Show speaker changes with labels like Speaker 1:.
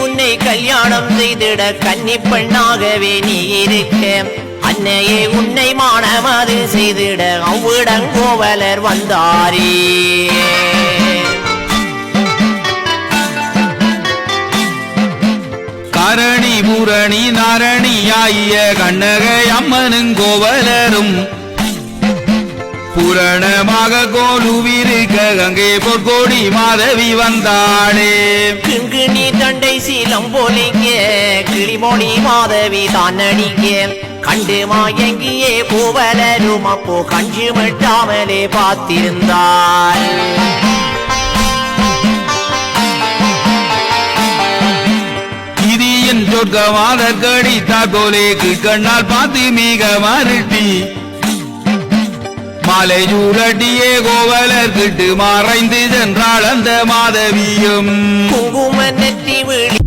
Speaker 1: உன்னை கல்யாணம் செய்திட கன்னி பெண்ணாகவே நீ இருக்க அன்னையே உன்னை மானமது செய்திட அவ்விடங்கோவலர் வந்தாரே.
Speaker 2: கரணி பூரணி நாரணியாய கண்ணகை அம்மனும் கோவலரும் புரணமாக கோலுவிருக்க கங்கை பொற்கோடி மாதவி வந்தாளே.
Speaker 1: கிண்கிணி தண்டை சீலம் போலிங்க கிளிமொழி மாதவி தான் அடிக்க கண்டு மாயங்கியே கோவலரும் அப்போ கஞ்சு மட்டாமலே பார்த்திருந்தார்.
Speaker 2: கிதியின் சொர்க்கமாத கடித்தார் போலே கண்ணால் பார்த்து மிக மருட்டி மாலை சூரட்டியே கோவலர் கிட்டு மறைந்து சென்றாள் அந்த மாதவியும்.
Speaker 1: குங்கும நெற்றி விழி